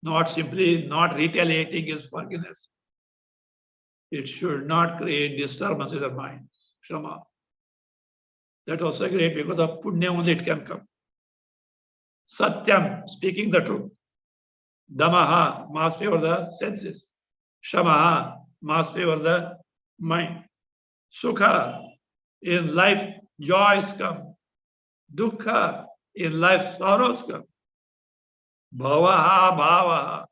Not simply not retaliating is forgiveness. It should not create disturbance in the mind. Kshama. That also great because of punya only it can come. Satyam, speaking the truth. Damaha, mastery over the senses. Shamaha, mastery over the mind. Sukha, in life joys come. Dukkha, in life sorrows come. Bhavaha, bhavaha,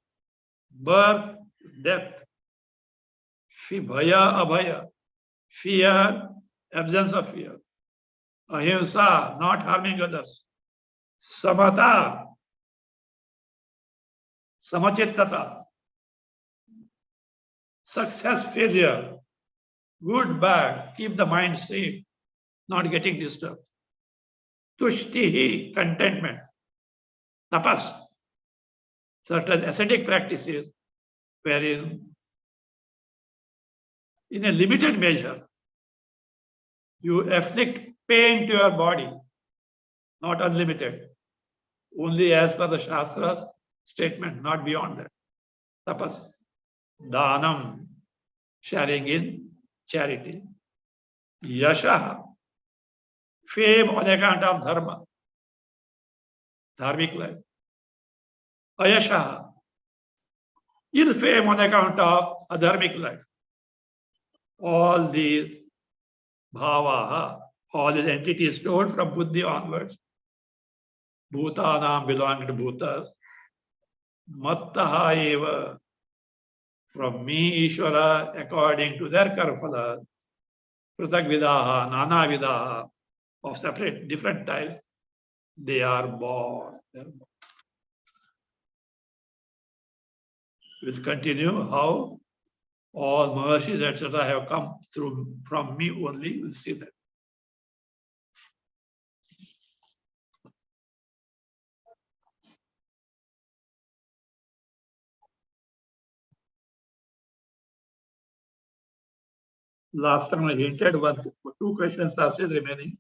birth, death. Bhaya, abhaya, fear, absence of fear. Ahimsa, not harming others. Samata, samachittata, success, failure, good, bad, keep the mind safe, not getting disturbed. Tushtihi, contentment. Tapas, certain ascetic practices wherein in a limited measure you afflict pain to your body, not unlimited, only as per the Shastra's statement, not beyond that. Tapas, Dhanam, sharing in charity. Yasha, fame on account of dharma, dharmic life. Ayasha, ill fame on account of adharmic life. All these bhavaha, all these entities told from buddhi onwards, bhutanam belonging to bhutas, mattaha eva, from me Ishvara according to their karphala, prutak vidaha, nana vidaha, of separate, different types, they are born. We'll continue how all Maharshis, etc., have come through from me only. We'll see that. Last time I hinted two questions are still remaining.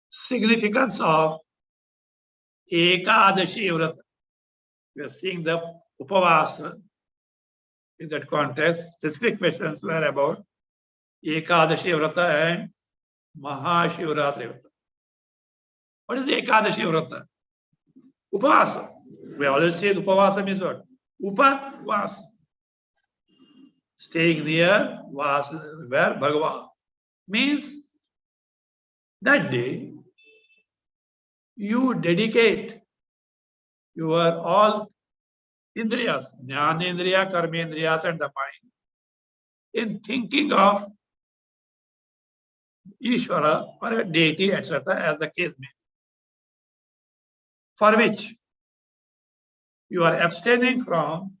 Significance of Ekadashi Vrata. We are seeing the Upavasa in that context. Specific questions were about Ekadashi Vrata and Mahashivratri Vrata. What is the Ekadashi Vrata? Upavasa. We always say Upavasa means what? Upavasa. Staying near where Bhagavad means that day you dedicate your all indriyas, jnanendriya, karmendriyas, and the mind in thinking of Ishvara or a deity, etc., as the case may be, for which you are abstaining from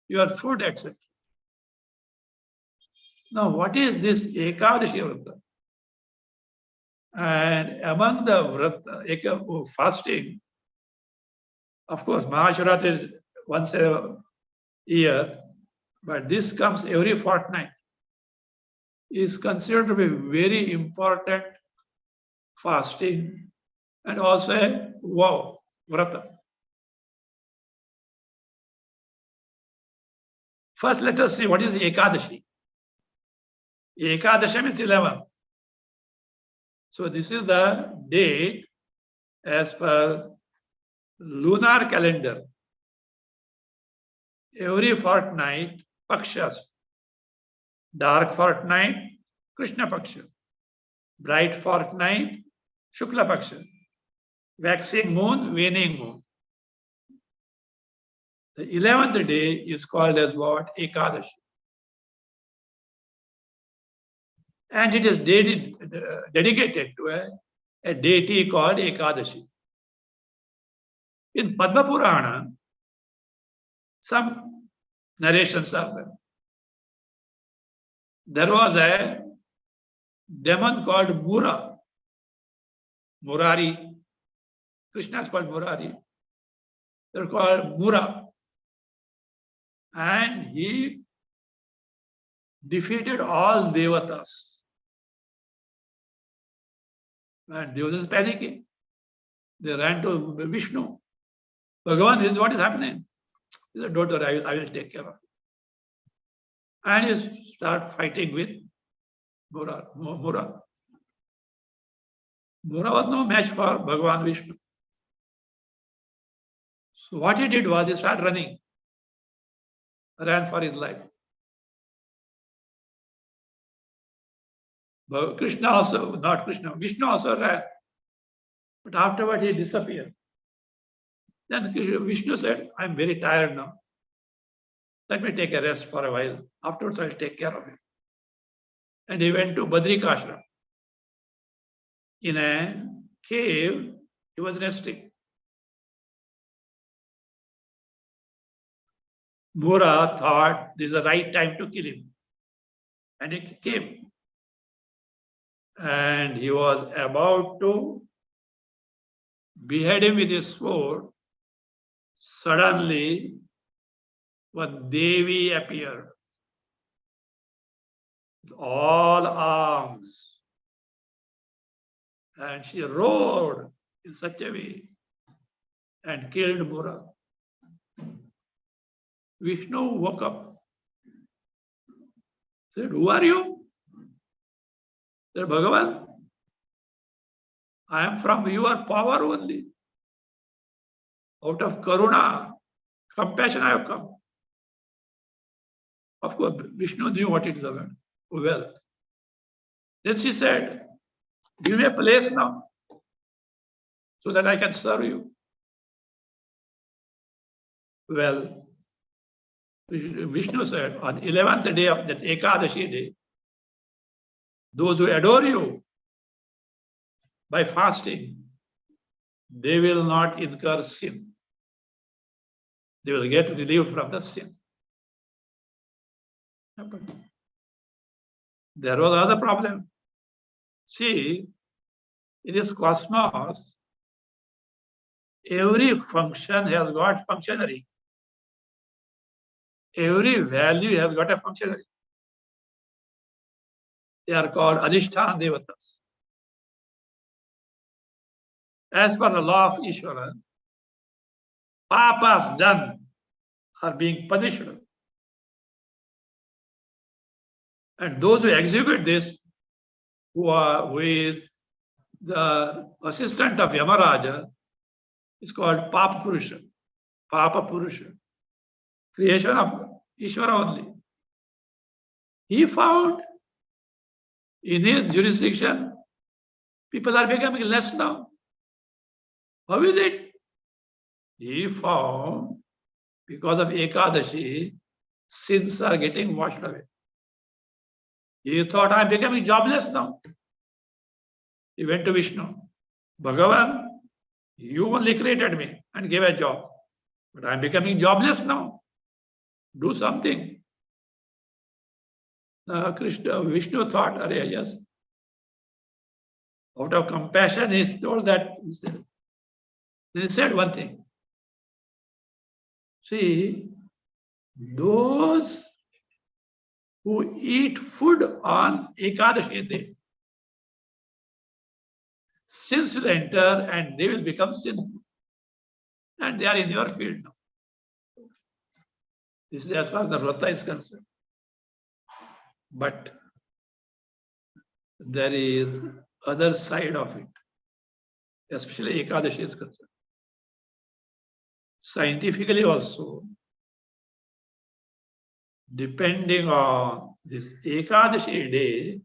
your food, etc. Now, what is this Ekadashi Vrata? And among the Vrata, fasting, of course, Mahashivratri is once a year, but this comes every fortnight, is considered to be very important fasting and also a Vrata. First, let us see what is the Ekadashi. Ekadashi means 11. So this is the date as per lunar calendar. Every fortnight, Pakshas. Dark fortnight, Krishna Paksha. Bright fortnight, Shukla Paksha. Waxing moon, waning moon. The 11th day is called as what? Ekadashi. And it is dedicated to a deity called Ekadashi. In Padma Purana, some narrations are there. There was a demon called Murari. Krishna is called Murari. They're called Mura. And he defeated all Devatas. And Devas panicking. They ran to Vishnu. Bhagavan, this is what is happening. He said, don't worry, I will take care of it. And he started fighting with Mura. Mura was no match for Bhagavan Vishnu. So what he did was he started running. Ran for his life. But Krishna also, not Krishna, Vishnu also ran. But afterward he disappeared. Then Vishnu said, I'm very tired now. Let me take a rest for a while. Afterwards I'll take care of it. And he went to Badrikashram. In a cave, he was resting. Mura thought this is the right time to kill him. And he came. And he was about to behead him with his sword. Suddenly, one Devi appeared with all arms. And she roared in such a way and killed Mura. Vishnu woke up. Said, who are you? Said, Bhagavan, I am from your power only. Out of Karuna, compassion I have come. Of course, Vishnu knew what it is about. Well, then she said, give me a place now so that I can serve you. Well, Vishnu said, on 11th day of that Ekadashi day, those who adore you by fasting, they will not incur sin. They will get relieved from the sin. But there was another problem. See, in this cosmos, every function has got functionary. Every value has got a functionary. They are called Adhisthana Devatas. As per the law of Ishvara, papas done are being punished. And those who execute this, who is the assistant of Yamaraja, is called Papa Purusha. Papa Purusha. Creation of Ishvara only. He found in his jurisdiction, people are becoming less now. How is it? He found because of Ekadashi, sins are getting washed away. He thought, I'm becoming jobless now. He went to Vishnu. Bhagavan, you only created me and gave a job. But I'm becoming jobless now. Do something. Vishnu thought, yes. Out of compassion, he told that. Then he said one thing. See, those who eat food on Ekadashi day, sins will enter and they will become sinful. And they are in your field now. This is as far as the Vrata is concerned. But there is other side of it, especially Ekadashi is concerned. Scientifically also, depending on this Ekadashi day,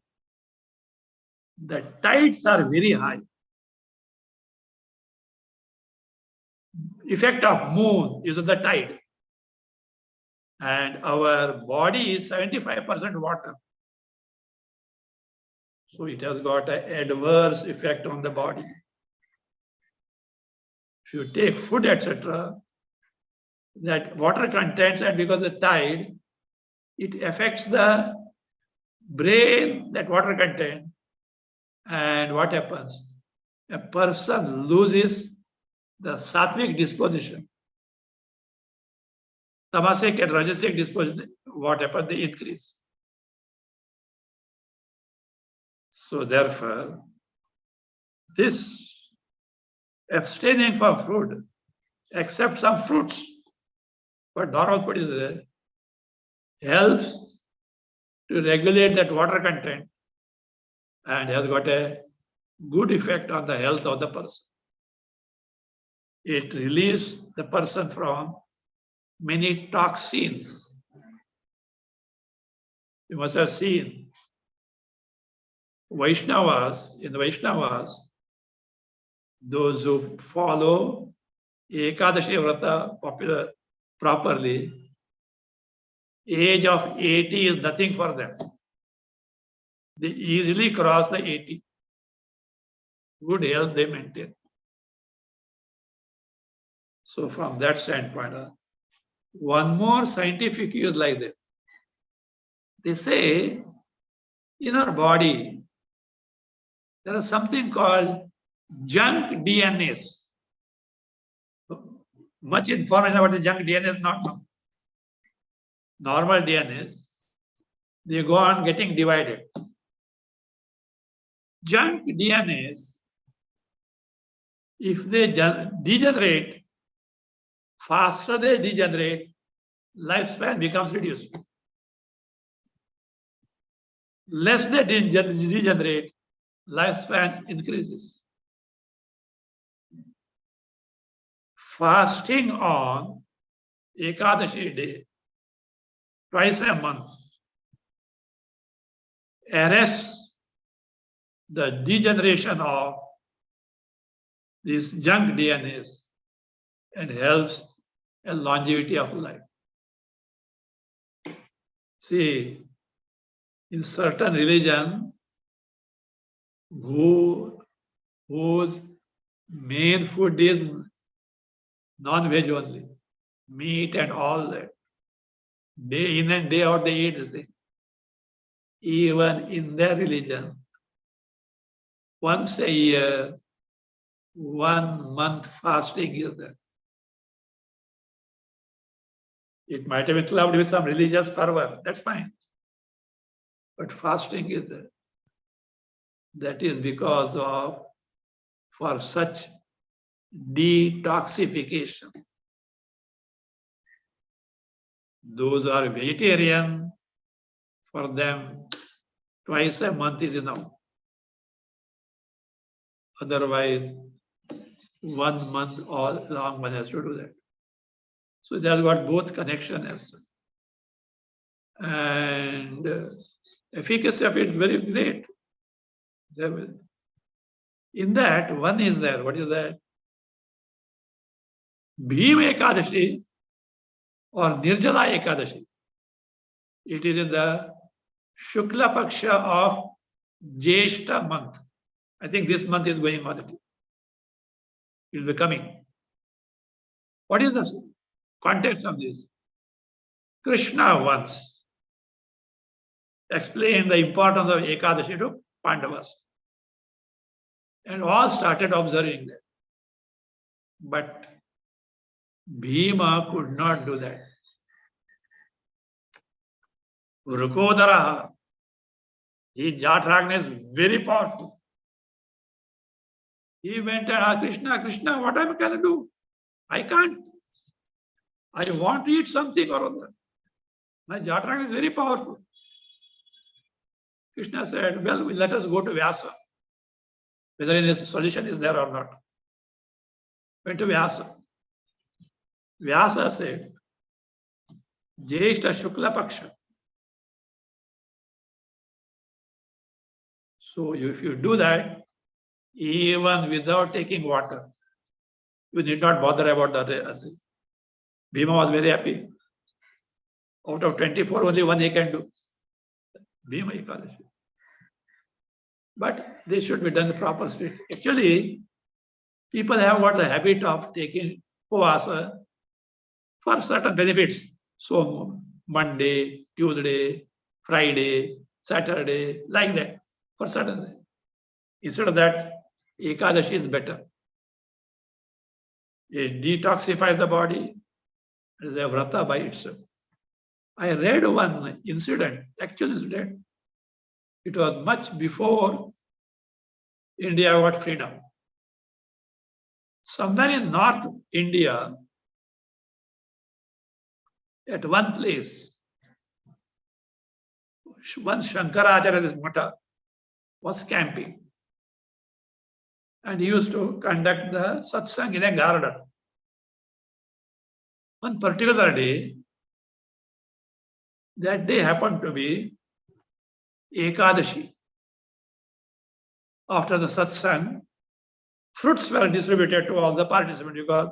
the tides are very high. Effect of moon is on the tide. And our body is 75% water. So it has got an adverse effect on the body. If you take food, etc., that water contents, and because of the tide, it affects the brain, that water content. And what happens? A person loses the sattvic disposition. Tamasic and rajasic disposition, what happens? They increase. So therefore, this abstaining from food, except some fruits, but normal food is there, helps to regulate that water content and has got a good effect on the health of the person. It relieves the person from many toxins. You must have seen Vaishnavas, in the Vaishnavas, those who follow Ekadashi Vrata properly, age of 80 is nothing for them. They easily cross the 80. Good health they maintain. So from that standpoint, one more scientific use like that. They say in our body, there is something called junk DNAs. Much information about the junk DNA is not known. Normal DNAs, they go on getting divided. Junk DNAs, if they degenerate, faster they degenerate, lifespan becomes reduced. Less they degenerate, lifespan increases. Fasting on Ekadashi day, twice a month, arrests the degeneration of these junk DNAs and helps a longevity of life. See, in certain religion, whose main food is non-veg only, meat and all that. Day in and day out they eat the same. Even in their religion, once a year, 1 month fasting is there. It might have been clubbed with some religious fervor, that's fine. But fasting is there. That is because of, for such detoxification. Those who are vegetarian, for them, twice a month is enough. Otherwise, 1 month all long one has to do that. So they have got both connections. And efficacy of it is very great. In that, one is there. What is that? Bhima Ekadashi or Nirjala Ekadashi. It is in the Shukla Paksha of Jeshta month. I think this month is going on. It will be coming. What is the context of this? Krishna once explained the importance of Ekadashi to Pandavas. And all started observing that. But Bhima could not do that. Rukodara, his Jatragna is very powerful. He went and asked Krishna, Krishna, what am I going to do? I can't. I want to eat something or other. My Jatragna is very powerful. Krishna said, well, let us go to Vyasa. Whether any solution is there or not. Went to Vyasa. Vyasa said, Jyeshta Shukla Paksha. So if you do that, even without taking water, you need not bother about the Bhima was very happy. Out of 24, only one he can do. Bhima Ekadashi. But this should be done the proper spirit. Actually, people have got the habit of taking upavasa for certain benefits. So Monday, Tuesday, Friday, Saturday, like that, for certain. Instead of that, Ekadashi is better. It detoxifies the body. It is a vrata by itself. I read one incident, actual incident. It was much before India got freedom. Somewhere in North India, at one place, one Shankaracharya, this Mata, was camping. And he used to conduct the satsang in a garden. One particular day, that day happened to be Ekadashi. After the satsang, fruits were distributed to all the participants because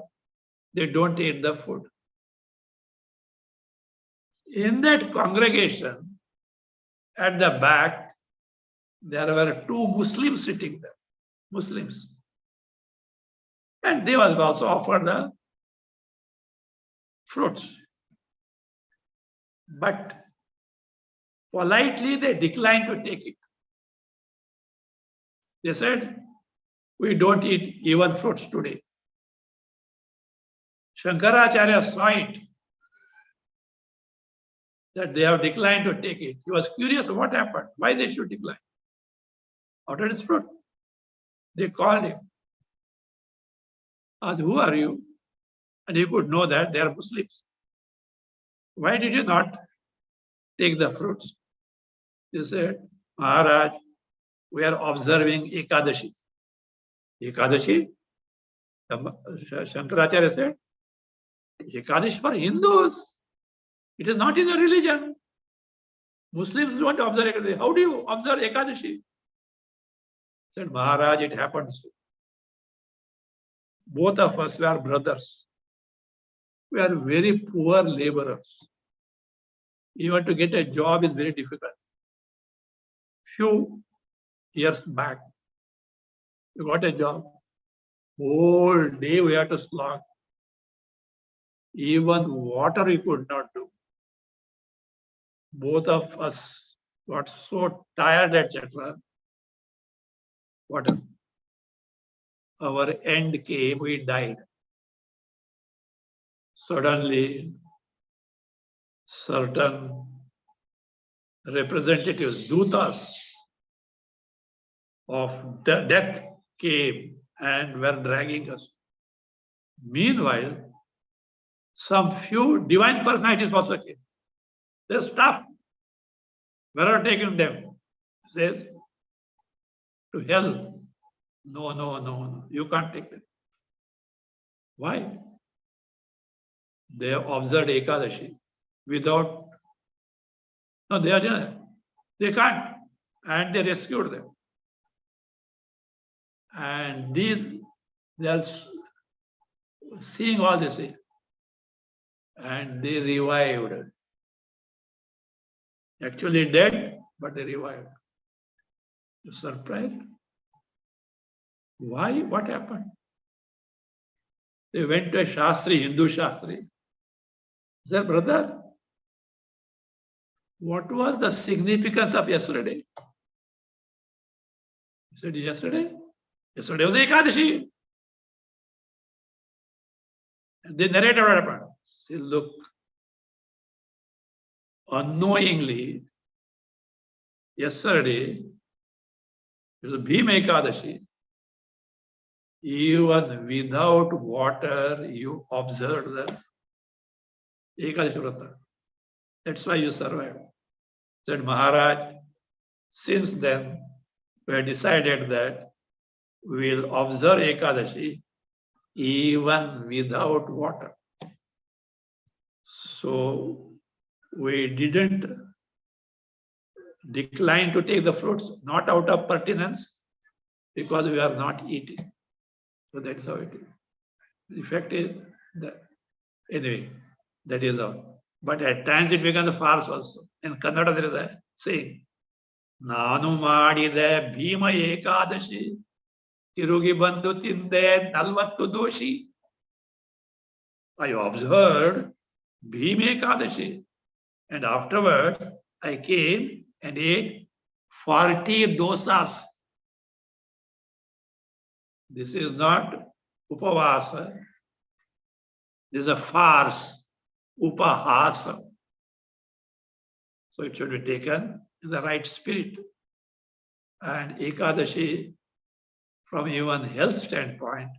they don't eat the food. In that congregation, at the back, there were two Muslims sitting there, Muslims. And they was also offered the fruits. But politely they declined to take it. They said, we don't eat even fruits today. Shankaracharya saw it, that they have declined to take it. He was curious what happened, why they should decline. After his fruit, they called him, asked, who are you? And he could know that they are Muslims. Why did you not take the fruits? He said, Maharaj, we are observing Ekadashi. Ekadashi? Shankaracharya said, Ekadashi for Hindus. It is not in a religion. Muslims don't observe Ekadashi. How do you observe Ekadashi? Said, Maharaj, it happens. Both of us were brothers. We are very poor laborers. Even to get a job is very difficult. Few years back, we got a job. Whole day we had to slog. Even water we could not do. Both of us got so tired, etc. Whatever. Our end came, we died. Suddenly, certain representatives, dutas of death came and were dragging us. Meanwhile, some few divine personalities also came. They stopped. Where are taking them? Says, to hell. No, no, no, no. You can't take them. Why? They observed Ekadashi without. No, they can't. And they rescued them. And these, they are seeing all this. And they revived. Actually dead, but they revived. You're surprised? Why? What happened? They went to a Shastri, Hindu Shastri. He said, brother, what was the significance of yesterday? He said, yesterday? Yesterday was Ekadashi. And they narrated what happened. He said, look, unknowingly, yesterday, it was Bhima Ekadashi. Even without water, you observed the Ekadashi Vrata. That's why you survived. Said Maharaj, since then, we have decided that we will observe Ekadashi even without water. So we didn't decline to take the fruits, not out of pertinence, because we are not eating. So that's how it is. The effect is that, anyway, that is all. But at times it becomes a farce also. In Kannada there is a saying, Nanu madide Bhima Ekadashi, Tirugi Bandhu Tinde Nalvattu Doshi. I observed Bhima Ekadashi, and afterwards I came and ate 40 dosas. This is not upavasa. This is a farce, upahasa. So it should be taken in the right spirit. And Ekadashi, from even health standpoint,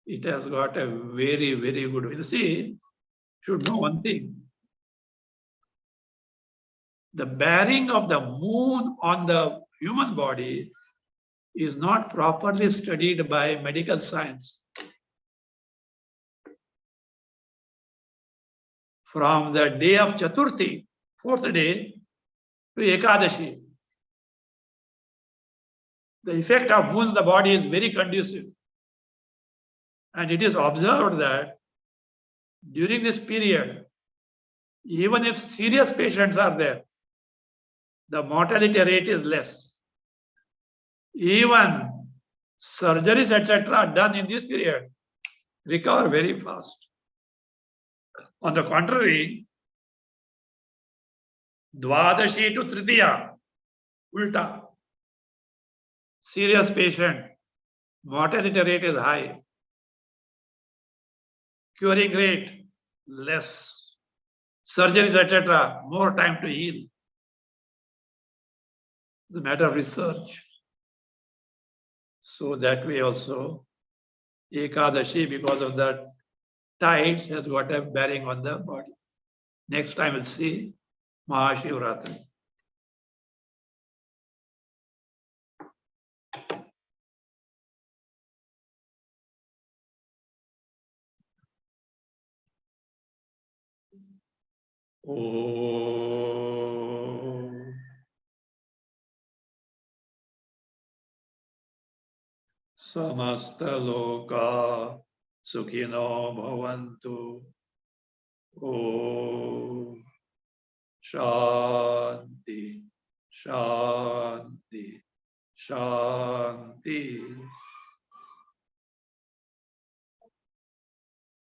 it has got a very, very good. You see, should know one thing. The bearing of the moon on the human body is not properly studied by medical science. From the day of Chaturthi, fourth day, to Ekadashi, the effect of moon on the body is very conducive. And it is observed that during this period, even if serious patients are there, the mortality rate is less. Even surgeries, etc., done in this period recover very fast. On the contrary, Dwadashi to Tritiya, ulta. Serious patient, mortality rate is high. Curing rate less. Surgeries, etc., more time to heal. It's a matter of research. So that way also, Ekadashi, because of that tides, has got a bearing on the body. Next time we'll see Mahashivratri. Oh. Samasta loka sukhino bhavantu. Om Shanti, Shanti, Shanti.